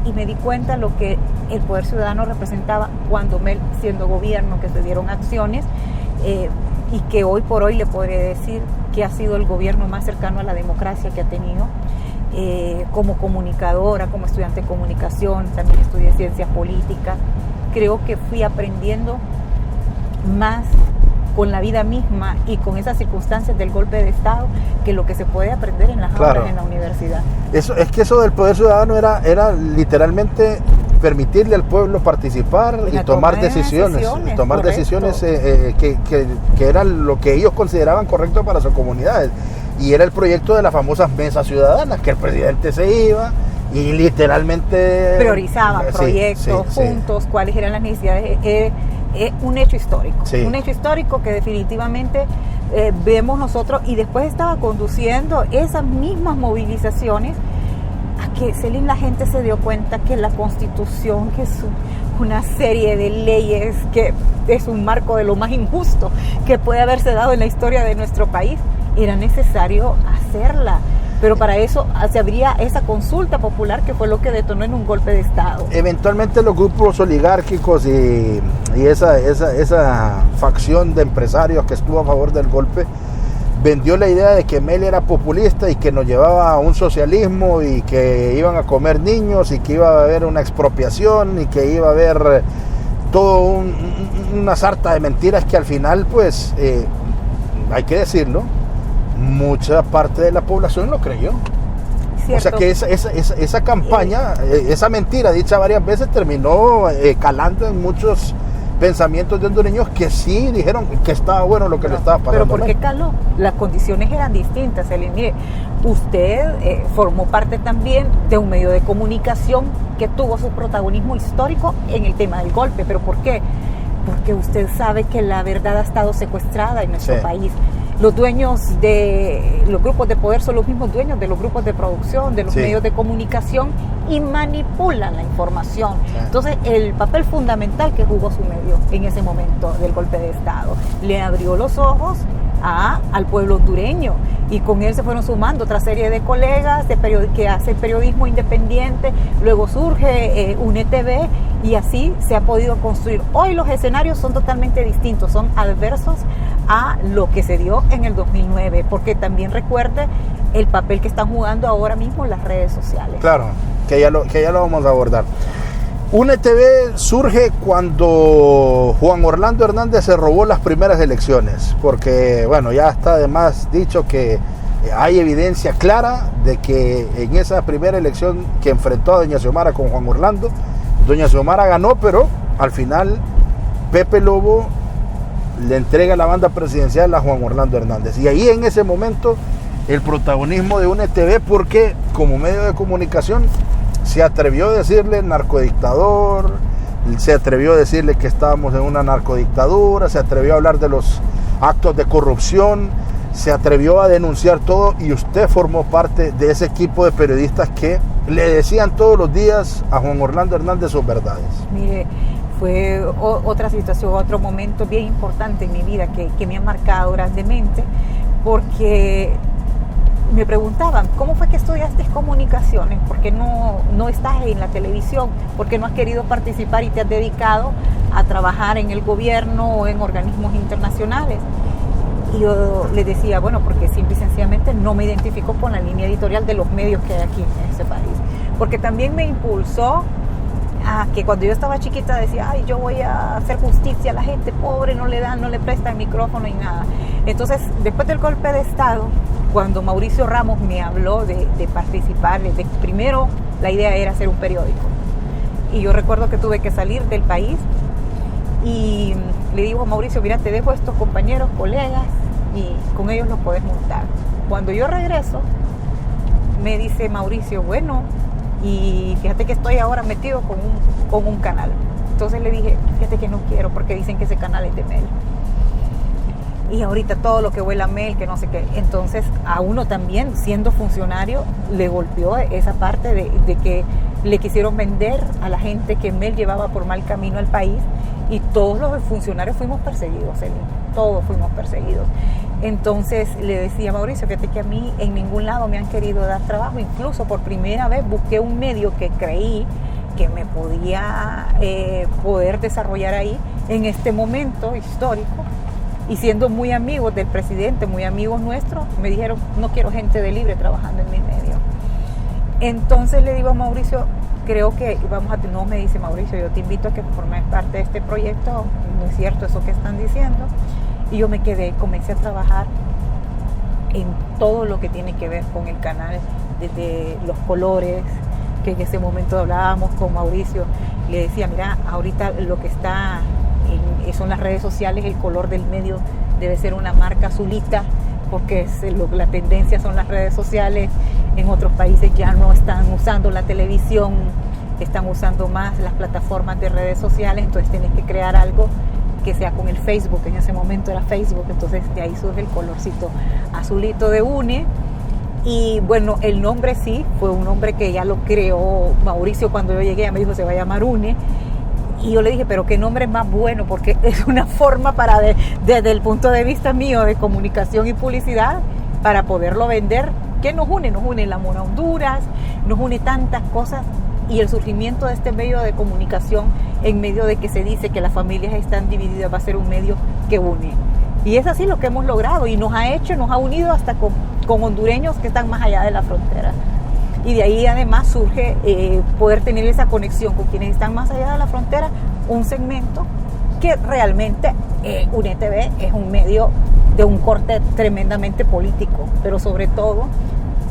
Y me di cuenta lo que el poder ciudadano representaba cuando Mel, siendo gobierno, que se dieron acciones, y que hoy por hoy le podré decir que ha sido el gobierno más cercano a la democracia que ha tenido. Como comunicadora, como estudiante de comunicación, también estudié ciencias políticas. Creo que fui aprendiendo más con la vida misma y con esas circunstancias del golpe de Estado que lo que se puede aprender en las aulas, en la universidad. Eso del poder ciudadano era literalmente permitirle al pueblo participar y tomar decisiones que eran lo que ellos consideraban correcto para sus comunidades. Y era el proyecto de las famosas mesas ciudadanas, que el presidente se iba y literalmente priorizaban proyectos juntos, cuáles eran las necesidades. Un hecho histórico, un hecho histórico que definitivamente vemos nosotros, y después estaba conduciendo esas mismas movilizaciones a que la gente se dio cuenta que la Constitución, que es una serie de leyes, que es un marco de lo más injusto que puede haberse dado en la historia de nuestro país, era necesario hacerla. Pero para eso se abría esa consulta popular, que fue lo que detonó en un golpe de Estado. Eventualmente los grupos oligárquicos y esa facción de empresarios que estuvo a favor del golpe vendió la idea de que Mel era populista y que nos llevaba a un socialismo y que iban a comer niños y que iba a haber una expropiación y que iba a haber todo una sarta de mentiras que al final, pues, hay que decirlo, mucha parte de la población lo creyó. ¿Cierto? O sea que esa campaña, esa mentira dicha varias veces, terminó calando en muchos pensamientos de hondureños que sí dijeron que estaba bueno lo que le estaba pasando. Pero ¿por qué caló? Las condiciones eran distintas. Mire, usted formó parte también de un medio de comunicación que tuvo su protagonismo histórico en el tema del golpe. ¿Pero por qué? Porque usted sabe que la verdad ha estado secuestrada en nuestro país. Los dueños de los grupos de poder son los mismos dueños de los grupos de producción, de los medios de comunicación, y manipulan la información. Entonces, el papel fundamental que jugó su medio en ese momento del golpe de Estado le abrió los ojos al pueblo hondureño, y con él se fueron sumando otra serie de colegas que hacen periodismo independiente. Luego surge UNETV, y así se ha podido construir. Hoy los escenarios son totalmente distintos, son adversos a lo que se dio en el 2009, porque también recuerde el papel que están jugando ahora mismo las redes sociales. Claro, que ya lo vamos a abordar. UNETV surge cuando Juan Orlando Hernández se robó las primeras elecciones, porque bueno, ya está además dicho que hay evidencia clara de que en esa primera elección que enfrentó a doña Xiomara con Juan Orlando, doña Xiomara ganó, pero al final Pepe Lobo le entrega la banda presidencial a Juan Orlando Hernández, y ahí en ese momento el protagonismo de UNETV, porque como medio de comunicación se atrevió a decirle narcodictador, se atrevió a decirle que estábamos en una narcodictadura, se atrevió a hablar de los actos de corrupción, se atrevió a denunciar todo, y usted formó parte de ese equipo de periodistas que le decían todos los días a Juan Orlando Hernández sus verdades. Mire, fue otra situación, otro momento bien importante en mi vida que me ha marcado grandemente, porque me preguntaban, ¿cómo fue que estudiaste comunicaciones? ¿Por qué no estás en la televisión? ¿Por qué no has querido participar y te has dedicado a trabajar en el gobierno o en organismos internacionales? Y yo les decía, bueno, porque simple y sencillamente no me identifico con la línea editorial de los medios que hay aquí en este país. Porque también me impulsó a que cuando yo estaba chiquita decía, ay, yo voy a hacer justicia a la gente pobre, no le prestan micrófono y nada. Entonces, después del golpe de Estado, cuando Mauricio Ramos me habló de participar, primero la idea era hacer un periódico. Y yo recuerdo que tuve que salir del país y le digo a Mauricio, mira, te dejo a estos compañeros, colegas, y con ellos los podés montar. Cuando yo regreso, me dice Mauricio, bueno, y fíjate que estoy ahora metido con un canal. Entonces le dije, fíjate que no quiero, porque dicen que ese canal es de Mel. Y ahorita todo lo que huele a Mel, que no sé qué. Entonces a uno también, siendo funcionario, le golpeó esa parte de que le quisieron vender a la gente que Mel llevaba por mal camino al país, y todos los funcionarios fuimos perseguidos, todos fuimos perseguidos. Entonces le decía a Mauricio, fíjate que a mí en ningún lado me han querido dar trabajo. Incluso por primera vez busqué un medio que creí que me podía poder desarrollar ahí en este momento histórico, y siendo muy amigos del presidente, muy amigos nuestros, me dijeron, no quiero gente de Libre trabajando en mi medio. Entonces le digo a Mauricio, creo que no, me dice Mauricio, yo te invito a que formes parte de este proyecto, no es cierto eso que están diciendo. Y yo me quedé, comencé a trabajar en todo lo que tiene que ver con el canal, desde los colores, que en ese momento hablábamos con Mauricio, le decía, mira, ahorita lo que está son las redes sociales, el color del medio debe ser una marca azulita, porque la tendencia son las redes sociales. En otros países ya no están usando la televisión, están usando más las plataformas de redes sociales, entonces tienes que crear algo que sea con el Facebook. En ese momento era Facebook, entonces de ahí surge el colorcito azulito de UNE. Y bueno, el nombre sí, fue un nombre que ya lo creó Mauricio cuando yo llegué, me dijo se va a llamar UNE. Y yo le dije, pero qué nombre más bueno, porque es una forma para, desde el punto de vista mío de comunicación y publicidad, para poderlo vender. ¿Qué nos une? Nos une el amor a Honduras, nos une tantas cosas, y el surgimiento de este medio de comunicación en medio de que se dice que las familias están divididas va a ser un medio que une. Y es así lo que hemos logrado, y nos ha unido hasta con hondureños que están más allá de la frontera. Y de ahí además surge poder tener esa conexión con quienes están más allá de la frontera, un segmento que realmente UNE TV es un medio de un corte tremendamente político, pero sobre todo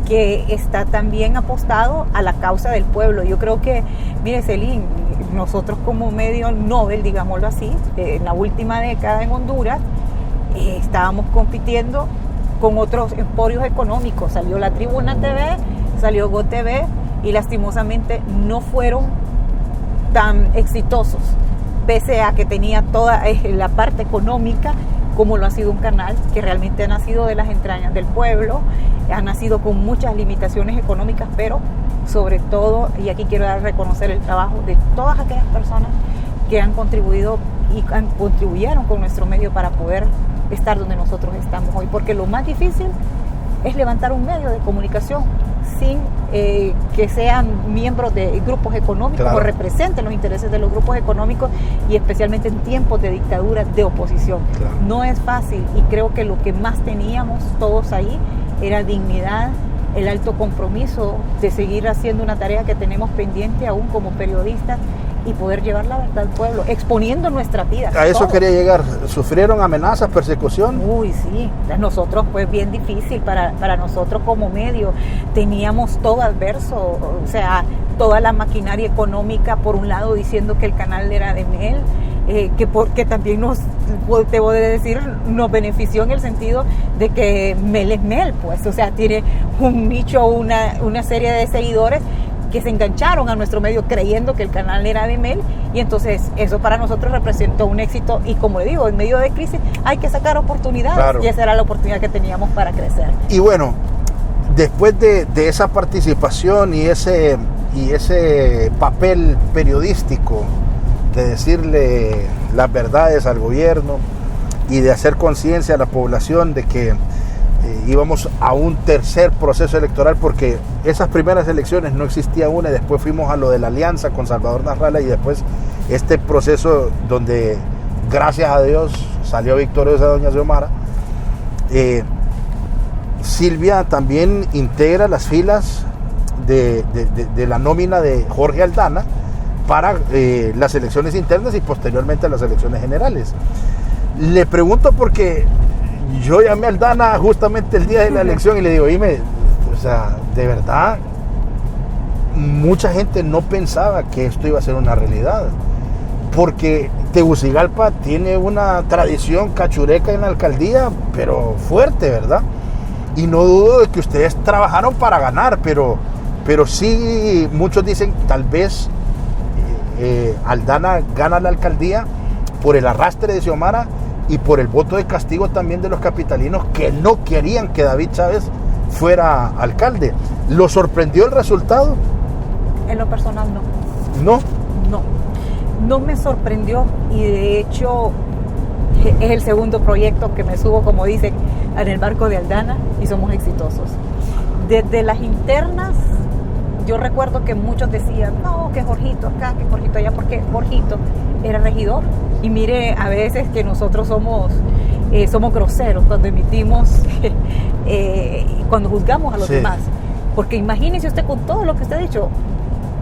que está también apostado a la causa del pueblo. Yo creo que, mire Celín, nosotros como medio Nobel, digámoslo así, en la última década en Honduras, estábamos compitiendo con otros emporios económicos. Salió La Tribuna TV, salió GoTV, y lastimosamente no fueron tan exitosos, pese a que tenía toda la parte económica, como lo ha sido un canal que realmente ha nacido de las entrañas del pueblo, ha nacido con muchas limitaciones económicas, pero sobre todo, y aquí quiero dar a reconocer el trabajo de todas aquellas personas que han contribuido y contribuyeron con nuestro medio para poder estar donde nosotros estamos hoy, porque lo más difícil es levantar un medio de comunicación sin que sean miembros de grupos económicos, claro, o representen los intereses de los grupos económicos, y especialmente en tiempos de dictadura, de oposición. Claro. No es fácil, y creo que lo que más teníamos todos ahí era dignidad, el alto compromiso de seguir haciendo una tarea que tenemos pendiente aún como periodistas, y poder llevar la verdad al pueblo, exponiendo nuestras vidas. A eso todos quería llegar. ¿Sufrieron amenazas, persecución? Uy, sí. Nosotros, pues bien difícil para nosotros como medio. Teníamos todo adverso, o sea, toda la maquinaria económica, por un lado, diciendo que el canal era de Mel, que también te voy a decir, nos benefició en el sentido de que Mel es Mel, pues, o sea, tiene un nicho, una serie de seguidores que se engancharon a nuestro medio creyendo que el canal era de Mel, y entonces eso para nosotros representó un éxito. Y como le digo, en medio de crisis hay que sacar oportunidades, claro, y esa era la oportunidad que teníamos para crecer. Y bueno, después de esa participación y ese papel periodístico de decirle las verdades al gobierno y de hacer conciencia a la población de que íbamos a un tercer proceso electoral, porque esas primeras elecciones no existía una, y después fuimos a lo de la alianza con Salvador Narrala, y después este proceso donde gracias a Dios salió victoriosa doña Xiomara. Silvia también integra las filas de la nómina de Jorge Aldana para las elecciones internas y posteriormente las elecciones generales. Le pregunto porque yo llamé a Aldana justamente el día de la elección y le digo, dime, o sea, de verdad, mucha gente no pensaba que esto iba a ser una realidad, porque Tegucigalpa tiene una tradición cachureca en la alcaldía, pero fuerte, ¿verdad? Y no dudo de que ustedes trabajaron para ganar, pero sí, muchos dicen, tal vez Aldana gana la alcaldía por el arrastre de Xiomara y por el voto de castigo también de los capitalinos, que no querían que David Chávez fuera alcalde. ¿Lo sorprendió el resultado? En lo personal, no. ¿No? No me sorprendió, y de hecho es el segundo proyecto que me subo, como dicen, en el barco de Aldana, y somos exitosos. Desde las internas, yo recuerdo que muchos decían, no, que Jorgito acá, que Jorgito allá, porque Jorgito era regidor. Y mire, a veces que nosotros somos groseros cuando emitimos, cuando juzgamos a los demás. Porque imagínese usted, con todo lo que usted ha dicho,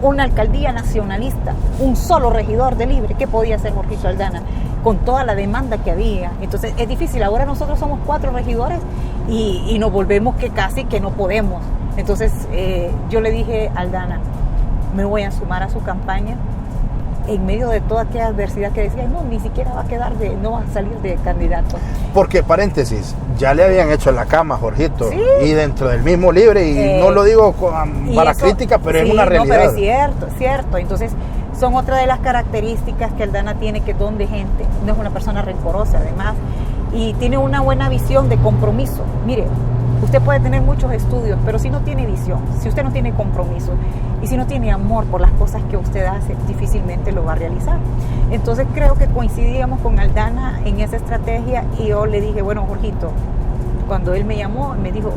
una alcaldía nacionalista, un solo regidor de Libre, ¿qué podía hacer Jorgito Aldana? Con toda la demanda que había. Entonces es difícil. Ahora nosotros somos 4 regidores y nos volvemos que casi que no podemos. Entonces yo le dije a Aldana, me voy a sumar a su campaña en medio de toda aquella adversidad que decía, no, ni siquiera va a no va a salir de candidato. Porque, paréntesis, ya le habían hecho la cama a Jorgito, ¿Sí? Y dentro del mismo Libre, y no lo digo para crítica, pero sí, es una realidad. No, pero es cierto. Entonces, son otra de las características que Aldana tiene, que don de gente, no es una persona rencorosa además, y tiene una buena visión de compromiso. Mire, usted puede tener muchos estudios, pero si no tiene visión, si usted no tiene compromiso y si no tiene amor por las cosas que usted hace, difícilmente lo va a realizar. Entonces creo que coincidíamos con Aldana en esa estrategia, y yo le dije, bueno, Jorgito, cuando él me llamó, me dijo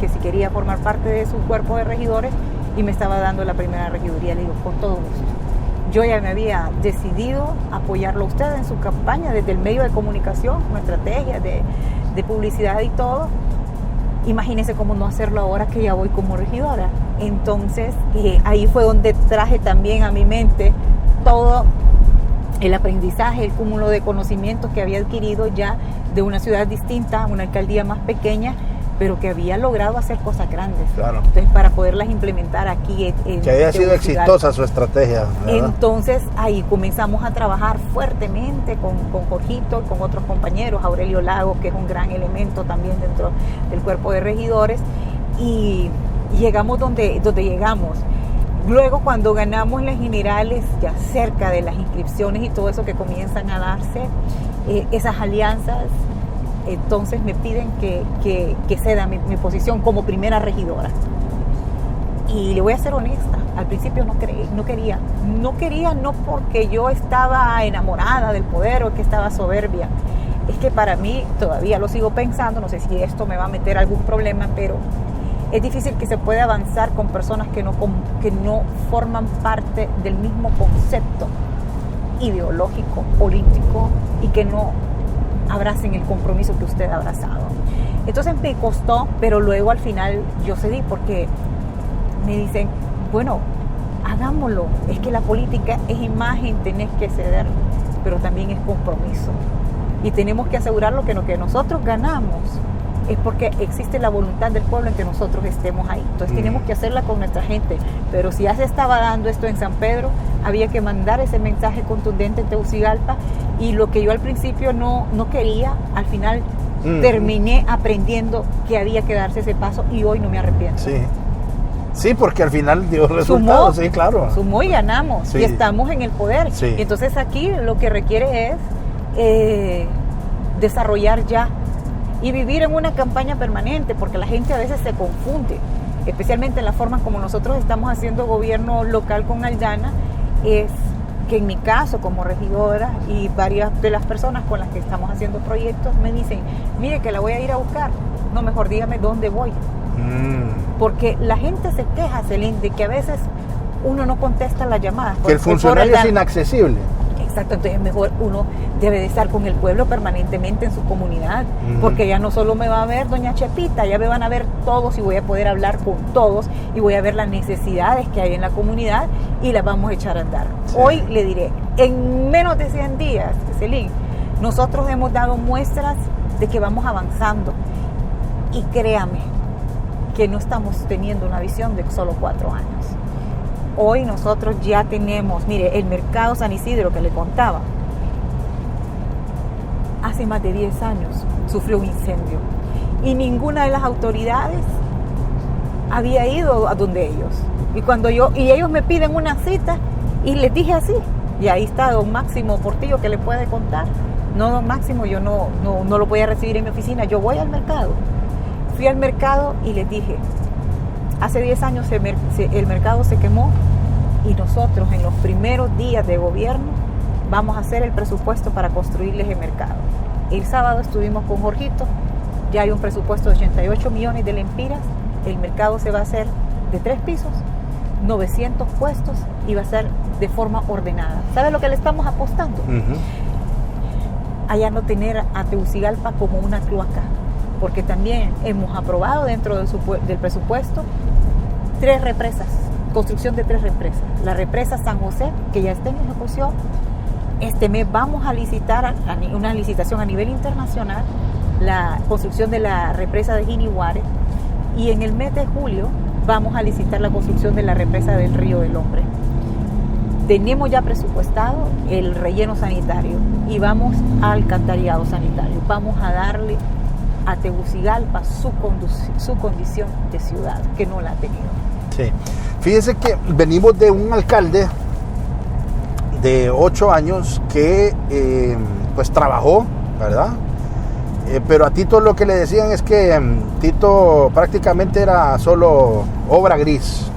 que si quería formar parte de su cuerpo de regidores y me estaba dando la primera regiduría, le digo, con todo gusto. Yo ya me había decidido apoyarlo a usted en su campaña desde el medio de comunicación, una estrategia de publicidad y todo. Imagínese cómo no hacerlo ahora que ya voy como regidora. Entonces, ahí fue donde traje también a mi mente todo el aprendizaje, el cúmulo de conocimientos que había adquirido ya de una ciudad distinta, una alcaldía más pequeña, pero que había logrado hacer cosas grandes. Claro. Entonces, para poderlas implementar aquí en que había sido Tegucigalpa. exitosa su estrategia, ¿verdad? Entonces ahí comenzamos a trabajar fuertemente con Jorgito y con otros compañeros, Aurelio Lago, que es un gran elemento también dentro del cuerpo de regidores, y llegamos donde llegamos. Luego, cuando ganamos las generales, ya cerca de las inscripciones y todo eso que comienzan a darse, esas alianzas, entonces me piden que ceda mi posición como primera regidora. Y le voy a ser honesta, al principio no quería, no porque yo estaba enamorada del poder o que estaba soberbia. Es que para mí, todavía lo sigo pensando, no sé si esto me va a meter algún problema, pero es difícil que se pueda avanzar con personas que no forman parte del mismo concepto ideológico, político, y que no abracen el compromiso que usted ha abrazado. Entonces me costó, pero luego al final yo cedí, porque me dicen, bueno, hagámoslo, es que la política es imagen, tenés que ceder, pero también es compromiso, y tenemos que asegurar lo que nosotros ganamos es porque existe la voluntad del pueblo en que nosotros estemos ahí. Entonces tenemos que hacerla con nuestra gente. Pero si ya se estaba dando esto en San Pedro, había que mandar ese mensaje contundente en Tegucigalpa, y lo que yo al principio no quería, al final terminé aprendiendo que había que darse ese paso, y hoy no me arrepiento. Sí, porque al final dio resultados, sí, claro. Sumó y ganamos, y estamos en el poder. Sí. Y entonces aquí lo que requiere es desarrollar ya y vivir en una campaña permanente, porque la gente a veces se confunde, especialmente en la forma como nosotros estamos haciendo gobierno local con Aldana. Es que en mi caso como regidora, y varias de las personas con las que estamos haciendo proyectos me dicen, mire que la voy a ir a buscar, no, mejor dígame dónde voy. Porque la gente se queja, Celine, de que a veces uno no contesta las llamadas. Que el funcionario es inaccesible. Exacto, entonces mejor uno debe de estar con el pueblo permanentemente en su comunidad, porque ya no solo me va a ver doña Chepita, ya me van a ver todos, y voy a poder hablar con todos, y voy a ver las necesidades que hay en la comunidad, y las vamos a echar a andar. Sí. Hoy le diré, en menos de 100 días, Celine, nosotros hemos dado muestras de que vamos avanzando, y créame que no estamos teniendo una visión de solo 4 años. Hoy nosotros ya tenemos, mire, el mercado San Isidro que le contaba, hace más de 10 años sufrió un incendio, y ninguna de las autoridades había ido a donde ellos. Y ellos me piden una cita, y les dije así, y ahí está don Máximo Portillo que le puede contar. No, don Máximo, yo no lo voy a recibir en mi oficina, yo voy al mercado. Fui al mercado y les dije, hace 10 años el mercado se quemó, y nosotros en los primeros días de gobierno vamos a hacer el presupuesto para construirles el mercado. El sábado estuvimos con Jorgito, ya hay un presupuesto de 88 millones de lempiras, el mercado se va a hacer de 3 pisos, 900 puestos, y va a ser de forma ordenada. ¿Sabe lo que le estamos apostando? Allá no tener a Tegucigalpa como una cloaca, porque también hemos aprobado dentro del presupuesto 3 represas, construcción de 3 represas. La represa San José, que ya está en ejecución. Este mes vamos a licitar una licitación a nivel internacional, la construcción de la represa de Jinihuare, y en el mes de julio vamos a licitar la construcción de la represa del Río del Hombre. Tenemos ya presupuestado el relleno sanitario y vamos al alcantarillado sanitario. Vamos a darle a Tegucigalpa su condición de ciudad, que no la ha tenido. Sí. Fíjese que venimos de un alcalde de 8 años que pues trabajó, ¿verdad? Pero a Tito lo que le decían es que Tito prácticamente era solo obra gris,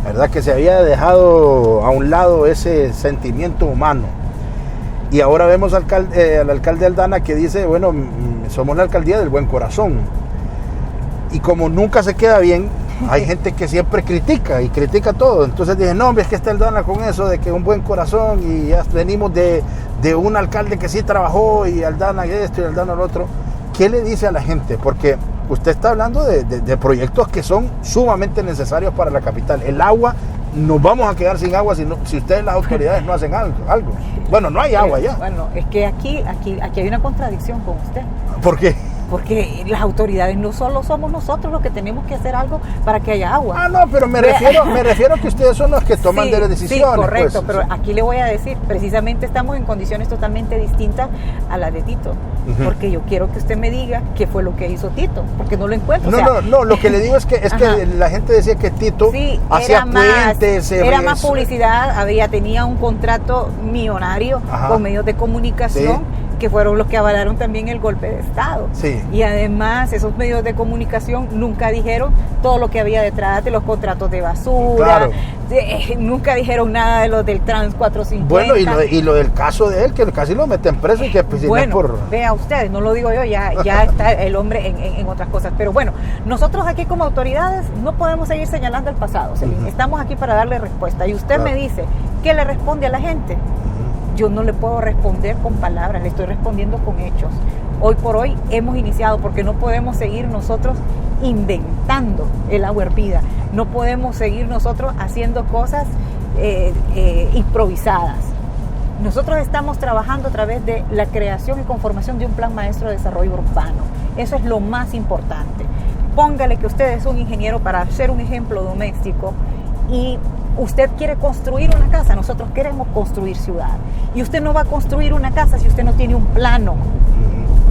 ¿verdad? Que se había dejado a un lado ese sentimiento humano. Y ahora vemos al alcalde Aldana que dice, bueno, somos la alcaldía del buen corazón. Y como nunca se queda bien, hay gente que siempre critica y critica todo. Entonces dije, no, hombre, es que está Aldana con eso de que un buen corazón y ya venimos de un alcalde que sí trabajó y Aldana esto y Aldana lo otro. ¿Qué le dice a la gente? Porque usted está hablando de proyectos que son sumamente necesarios para la capital. El agua, nos vamos a quedar sin agua si ustedes las autoridades no hacen algo. Bueno, no hay agua ya. Bueno, es que aquí hay una contradicción con usted. ¿Por qué? Porque las autoridades no solo somos nosotros los que tenemos que hacer algo para que haya agua. Ah, no, pero me refiero a que ustedes son los que toman sí, de las decisiones. Sí, correcto, pues. pero aquí le voy a decir, precisamente estamos en condiciones totalmente distintas a las de Tito. Uh-huh. Porque yo quiero que usted me diga qué fue lo que hizo Tito, porque no lo encuentro. No, lo que le digo es que la gente decía que Tito hacía puentes. Era más publicidad, tenía un contrato millonario con medios de comunicación. Sí. Que fueron los que avalaron también el golpe de Estado. Sí. Y además esos medios de comunicación nunca dijeron todo lo que había detrás de los contratos de basura, claro. Nunca dijeron nada de los del Trans 450. Bueno, y lo del caso de él, que casi lo meten preso y que pues, bueno, vea ustedes, no lo digo yo, ya está el hombre en otras cosas. Pero bueno, nosotros aquí como autoridades no podemos seguir señalando el pasado, Celín. Estamos aquí para darle respuesta. Y usted me dice, ¿qué le responde a la gente? Yo no le puedo responder con palabras, le estoy respondiendo con hechos. Hoy por hoy hemos iniciado porque no podemos seguir nosotros inventando el agua hervida. No podemos seguir nosotros haciendo cosas improvisadas. Nosotros estamos trabajando a través de la creación y conformación de un plan maestro de desarrollo urbano. Eso es lo más importante. Póngale que usted es un ingeniero para hacer un ejemplo doméstico y usted quiere construir una casa, nosotros queremos construir ciudad. Y usted no va a construir una casa si usted no tiene un plano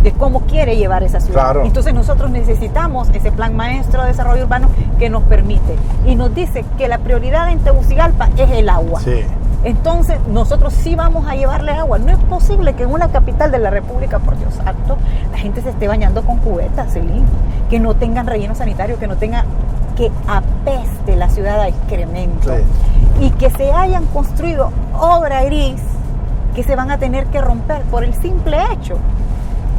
de cómo quiere llevar esa ciudad. Claro. Entonces nosotros necesitamos ese plan maestro de desarrollo urbano que nos permite. Y nos dice que la prioridad en Tegucigalpa es el agua. Sí. Entonces nosotros sí vamos a llevarle agua. No es posible que en una capital de la República, por Dios santo, la gente se esté bañando con cubetas, Celín. Que no tengan relleno sanitario, que no tenga... que apeste la ciudad a excremento, sí. Y que se hayan construido obra gris que se van a tener que romper por el simple hecho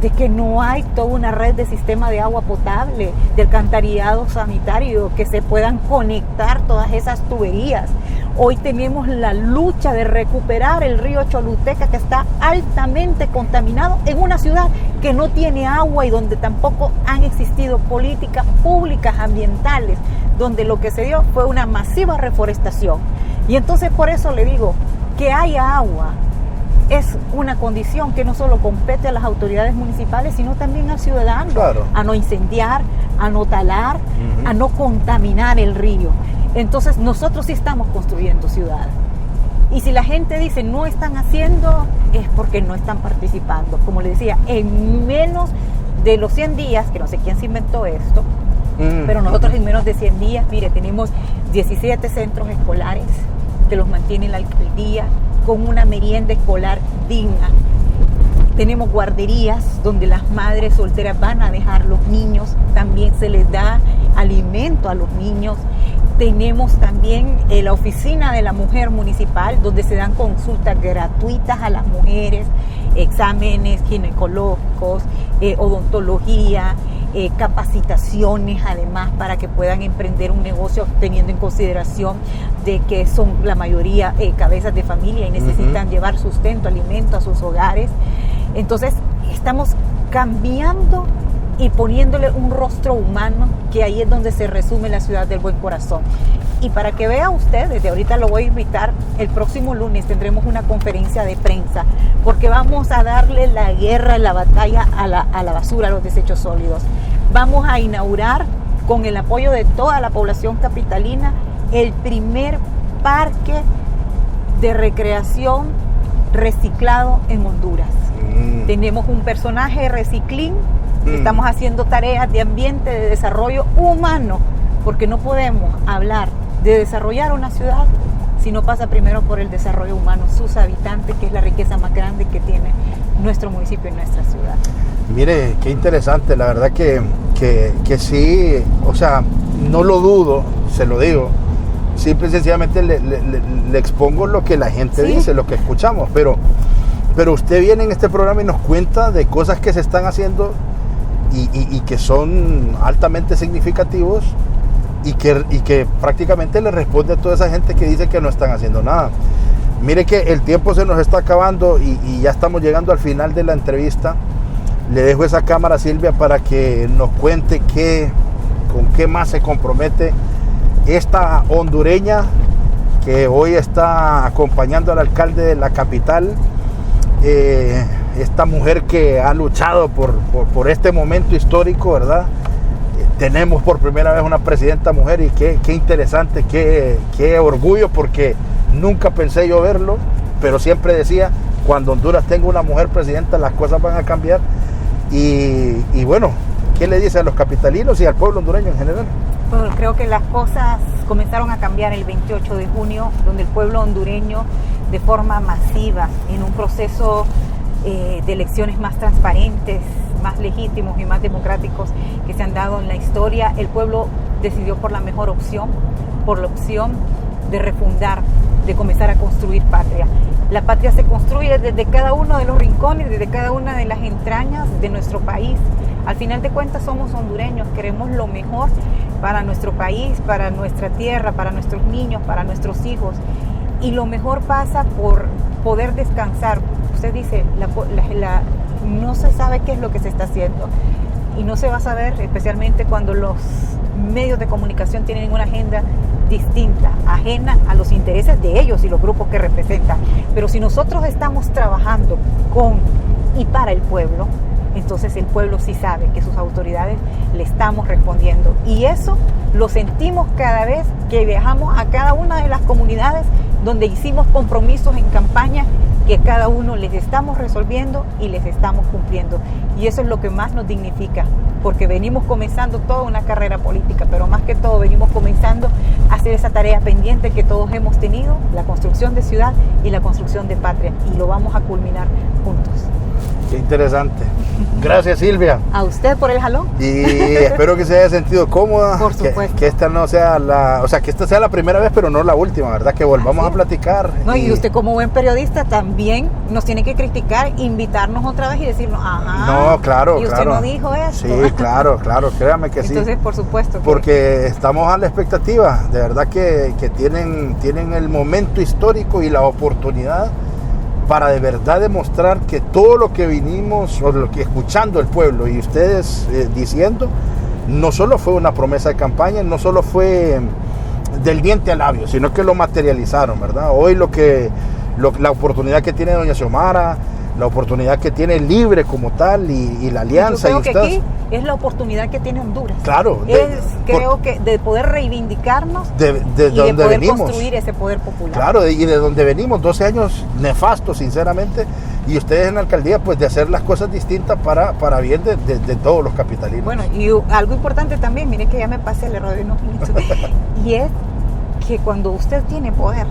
de que no hay toda una red de sistema de agua potable, de alcantarillado sanitario, que se puedan conectar todas esas tuberías. Hoy tenemos la lucha de recuperar el río Choluteca, que está altamente contaminado en una ciudad que no tiene agua y donde tampoco han existido políticas públicas ambientales, donde lo que se dio fue una masiva reforestación. Y entonces por eso le digo, que haya agua es una condición que no solo compete a las autoridades municipales, sino también al ciudadano, claro. A no incendiar, a no talar, a no contaminar el río. Entonces nosotros sí estamos construyendo ciudad. Y si la gente dice no están haciendo, es porque no están participando. Como le decía, en menos de los 100 días, que no sé quién se inventó esto, pero nosotros en menos de 100 días, mire, tenemos 17 centros escolares que los mantiene la alcaldía con una merienda escolar digna. Tenemos guarderías donde las madres solteras van a dejar los niños, también se les da alimento a los niños. Tenemos también la oficina de la mujer municipal, donde se dan consultas gratuitas a las mujeres, exámenes ginecológicos, odontología, capacitaciones además para que puedan emprender un negocio teniendo en consideración de que son la mayoría cabezas de familia y necesitan llevar sustento, alimento a sus hogares. Entonces estamos cambiando y poniéndole un rostro humano, que ahí es donde se resume la ciudad del buen corazón. Y para que vea usted, desde ahorita lo voy a invitar, el próximo lunes tendremos una conferencia de prensa, porque vamos a darle la guerra, la batalla a la basura, a los desechos sólidos. Vamos a inaugurar con el apoyo de toda la población capitalina, el primer parque de recreación reciclado en Honduras. Tenemos un personaje reciclín, estamos haciendo tareas de ambiente, de desarrollo humano, porque no podemos hablar de desarrollar una ciudad si no pasa primero por el desarrollo humano, sus habitantes, que es la riqueza más grande que tiene nuestro municipio y nuestra ciudad. Mire, qué interesante, la verdad que sí, o sea, no lo dudo, se lo digo, simple y sencillamente le expongo lo que la gente dice, lo que escuchamos, pero usted viene en este programa y nos cuenta de cosas que se están haciendo y que son altamente significativos y que prácticamente le responde a toda esa gente que dice que no están haciendo nada. Mire que el tiempo se nos está acabando y ya estamos llegando al final de la entrevista. Le dejo esa cámara, Silvia, para que nos cuente con qué más se compromete esta hondureña que hoy está acompañando al alcalde de la capital, esta mujer que ha luchado por este momento histórico, ¿verdad? Tenemos por primera vez una presidenta mujer y qué interesante, qué orgullo, porque nunca pensé yo verlo, pero siempre decía, cuando Honduras tenga una mujer presidenta las cosas van a cambiar. Y bueno, ¿qué le dice a los capitalinos y al pueblo hondureño en general? Bueno, creo que las cosas comenzaron a cambiar el 28 de junio, donde el pueblo hondureño, de forma masiva, en un proceso de elecciones más transparentes, más legítimos y más democráticos que se han dado en la historia, el pueblo decidió por la mejor opción, por la opción de refundar, de comenzar a construir patria. La patria se construye desde cada uno de los rincones, desde cada una de las entrañas de nuestro país. Al final de cuentas somos hondureños, queremos lo mejor para nuestro país, para nuestra tierra, para nuestros niños, para nuestros hijos. Y lo mejor pasa por poder descansar. Usted dice, no se sabe qué es lo que se está haciendo. Y no se va a saber, especialmente cuando los medios de comunicación tienen una agenda distinta, ajena a los intereses de ellos y los grupos que representan. Pero si nosotros estamos trabajando con y para el pueblo, entonces el pueblo sí sabe que sus autoridades le estamos respondiendo. Y eso lo sentimos cada vez que viajamos a cada una de las comunidades donde hicimos compromisos en campaña que cada uno les estamos resolviendo y les estamos cumpliendo. Y eso es lo que más nos dignifica, porque venimos comenzando toda una carrera política, pero más que todo venimos comenzando a hacer esa tarea pendiente que todos hemos tenido, la construcción de ciudad y la construcción de patria, y lo vamos a culminar juntos. Qué interesante. Gracias, Silvia. A usted por el jalón. Y espero que se haya sentido cómoda. Por supuesto. Que esta no sea que esta sea la primera vez, pero no la última, ¿verdad? Que volvamos a platicar. No, y usted como buen periodista también nos tiene que criticar, invitarnos otra vez y decirnos, no, claro, y usted no dijo esto. Sí, claro, créame que sí. Entonces, por supuesto. Porque estamos a la expectativa, de verdad que tienen el momento histórico y la oportunidad para de verdad demostrar que todo lo que vinimos, o lo que escuchando el pueblo y ustedes diciendo, no solo fue una promesa de campaña, no solo fue del diente al labio, sino que lo materializaron, ¿verdad? Hoy la oportunidad que tiene doña Xiomara, la oportunidad que tiene Libre como tal y la alianza. Yo creo que aquí es la oportunidad que tiene Honduras. Claro. Creo que de poder reivindicarnos de y donde de poder venimos. Construir ese poder popular. Claro, y de donde venimos, 12 años nefastos, sinceramente, y ustedes en la alcaldía, pues de hacer las cosas distintas para bien de todos los capitalinos. Bueno, y algo importante también, mire que ya me pasé el error de unos minutos, y es que cuando usted tiene poder,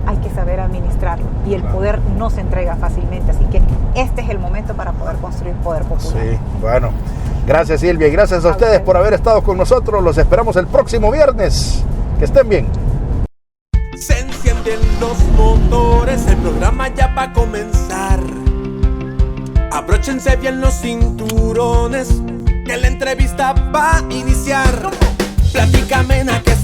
hay que saber administrarlo, y el poder no se entrega fácilmente, así que este es el momento para poder construir poder popular. Sí, bueno, gracias Silvia y gracias a ustedes por haber estado con nosotros. Los esperamos el próximo viernes. Que estén bien. Se encienden los motores, el programa ya va a comenzar. Abróchense bien los cinturones, que la entrevista va a iniciar. Plática amena que